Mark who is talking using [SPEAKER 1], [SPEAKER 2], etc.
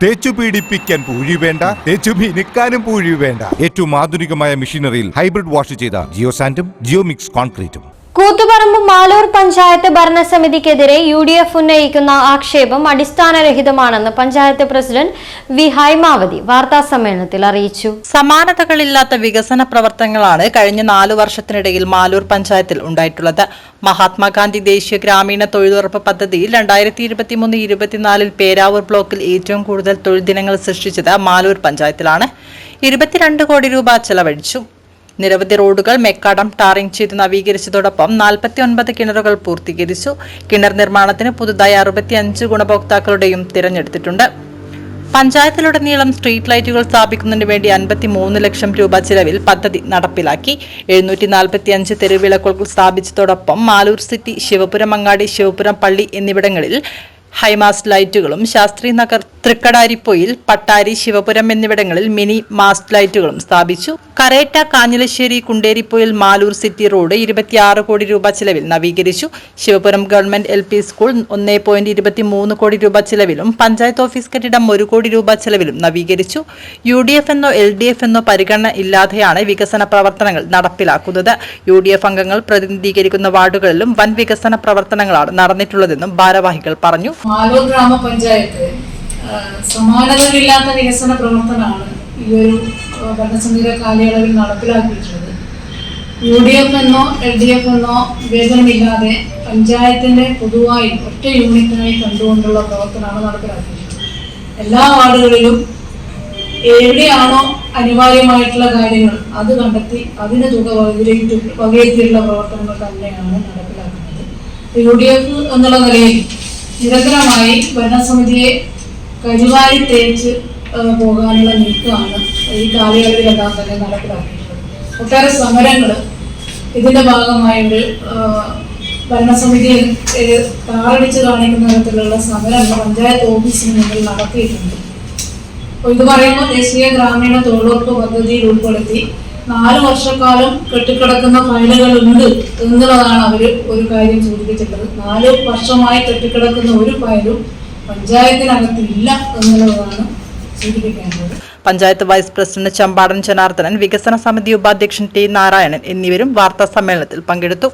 [SPEAKER 1] തേച്ചു പീഡിപ്പിക്കാൻ പൂഴി വേണ്ട, തേച്ചു മിനുക്കാനും പൂഴി വേണ്ട. ഏറ്റവും ആധുനികമായ മെഷീനറിയിൽ ഹൈബ്രിഡ് വാഷ് ചെയ്ത ജിയോ സാൻഡും ജിയോ മിക്സ് കോൺക്രീറ്റും.
[SPEAKER 2] കൂത്തുപറമ്പ് മാലൂർ പഞ്ചായത്ത് ഭരണസമിതിക്കെതിരെ UDF ഉന്നയിക്കുന്ന ആക്ഷേപം അടിസ്ഥാനരഹിതമാണെന്ന് പഞ്ചായത്ത് പ്രസിഡന്റ് വി ഹൈമാവതി വാർത്താസമ്മേളനത്തിൽ അറിയിച്ചു.
[SPEAKER 3] സമാനതകളില്ലാത്ത വികസന പ്രവർത്തനങ്ങളാണ് കഴിഞ്ഞ 4 വർഷത്തിനിടയിൽ മാലൂർ പഞ്ചായത്തിൽ ഉണ്ടായിട്ടുള്ളത്. മഹാത്മാഗാന്ധി ദേശീയ ഗ്രാമീണ തൊഴിലുറപ്പ് പദ്ധതിയിൽ 2023-24 പേരാവൂർ ബ്ലോക്കിൽ ഏറ്റവും കൂടുതൽ തൊഴിൽ ദിനങ്ങൾ സൃഷ്ടിച്ചത് മാലൂർ പഞ്ചായത്തിലാണ്. 22 കോടി രൂപ ചെലവഴിച്ചു. നിരവധി റോഡുകൾ മെക്കാഡം ടാറിംഗ് ചെയ്ത് നവീകരിച്ചതോടൊപ്പം 49 കിണറുകൾ പൂർത്തീകരിച്ചു. കിണർ നിർമ്മാണത്തിന് പുതുതായി 65 ഗുണഭോക്താക്കളുടെയും തിരഞ്ഞെടുത്തിട്ടുണ്ട്. പഞ്ചായത്തിലുടനീളം സ്ട്രീറ്റ് ലൈറ്റുകൾ സ്ഥാപിക്കുന്നതിന് വേണ്ടി 53 ലക്ഷം രൂപ ചിലവിൽ പദ്ധതി നടപ്പിലാക്കി. 745 തെരുവിളക്കുകൾ സ്ഥാപിച്ചതോടൊപ്പം മാലൂർ സിറ്റി, ശിവപുരം അങ്ങാടി, ശിവപുരം പള്ളി എന്നിവിടങ്ങളിൽ ഹൈമാസ്റ്റ് ലൈറ്റുകളും, ശാസ്ത്രി നഗർ, തൃക്കടാരിപ്പൊയിൽ, പട്ടാരി, ശിവപുരം എന്നിവിടങ്ങളിൽ മിനി മാസ്റ്റ് ലൈറ്റുകളും സ്ഥാപിച്ചു. കരേറ്റ, കാഞ്ഞിലശ്ശേരി, കുണ്ടേരിപ്പൊയിൽ, മാലൂർ സിറ്റി റോഡ് 26 കോടി രൂപ ചിലവിൽ നവീകരിച്ചു. ശിവപുരം ഗവൺമെന്റ് LP സ്കൂൾ 1.23 കോടി രൂപ ചിലവിലും പഞ്ചായത്ത് ഓഫീസ് കെട്ടിടം 1 കോടി രൂപ ചിലവിലും നവീകരിച്ചു. UDF എന്നോ LDF എന്നോ പരിഗണന ഇല്ലാതെയാണ് വികസന പ്രവർത്തനങ്ങൾ നടപ്പിലാക്കുന്നത്. UDF അംഗങ്ങൾ പ്രതിനിധീകരിക്കുന്ന വാർഡുകളിലും വൻ വികസന പ്രവർത്തനങ്ങളാണ് നടന്നിട്ടുള്ളതെന്നും ഭാരവാഹികൾ പറഞ്ഞു.
[SPEAKER 4] മാലൂർ ഗ്രാമപഞ്ചായത്ത് സമാനതകളില്ലാത്ത വികസന പ്രവർത്തനമാണ് ഈ ഒരു ഭരണസമിതിയുടെ കാലയളവിൽ നടപ്പിലാക്കിയിട്ടുള്ളത്. UDF എന്നോ LDF എന്നോ വിവേചനമില്ലാതെ പഞ്ചായത്തിന്റെ പൊതുവായി ഒറ്റ യൂണിറ്റായി കണ്ടുകൊണ്ടുള്ള പ്രവർത്തനമാണ് നടപ്പിലാക്കിയിട്ടുള്ളത്. എല്ലാ വാർഡുകളിലും എവിടെയാണോ അനിവാര്യമായിട്ടുള്ള കാര്യങ്ങൾ അത് കണ്ടെത്തി അതിന് തുക വകയിരുത്തിയുള്ള പ്രവർത്തനങ്ങൾ തന്നെയാണ് നടപ്പിലാക്കുന്നത്. UDF എന്നുള്ള നിലയിൽ നിരന്തരമായി ഭരണസമിതിയെ കരിവാരി തേച്ച് പോകാനുള്ള നീക്കമാണ് ഈ കാലയളവിലെല്ലാം തന്നെ നടപ്പിലാക്കിയിട്ടുള്ളത്. ഒട്ടേറെ സമരങ്ങൾ ഇതിന്റെ ഭാഗമായി ഒരു ഭരണസമിതിയെ താറടിച്ച് കാണിക്കുന്ന തരത്തിലുള്ള സമരങ്ങൾ പഞ്ചായത്ത് ഓഫീസിന് മുന്നിൽ നടത്തിയിട്ടുണ്ട്. അപ്പോൾ ഇത് പറയുമ്പോൾ ദേശീയ ഗ്രാമീണ തൊഴിലുറപ്പ് പദ്ധതിയിൽ ഉൾപ്പെടുത്തി 4 വർഷക്കാലം കെട്ടിക്കിടക്കുന്ന ഫയലുകളുണ്ട് എന്നുള്ളതാണ് അവർ ഒരു കാര്യം സൂചിപ്പിച്ചിട്ടുള്ളത്. 4 വർഷമായി കെട്ടിക്കിടക്കുന്ന ഒരു ഫയലും പഞ്ചായത്തിനകത്ത് ഇല്ല എന്നുള്ളതാണ് സൂചിപ്പിക്കേണ്ടത്.
[SPEAKER 3] പഞ്ചായത്ത് വൈസ് പ്രസിഡന്റ് ചമ്പാടൻ ജനാർദ്ദനൻ, വികസന സമിതി ഉപാധ്യക്ഷൻ T നാരായണൻ എന്നിവരും വാർത്താ സമ്മേളനത്തിൽ പങ്കെടുത്തു.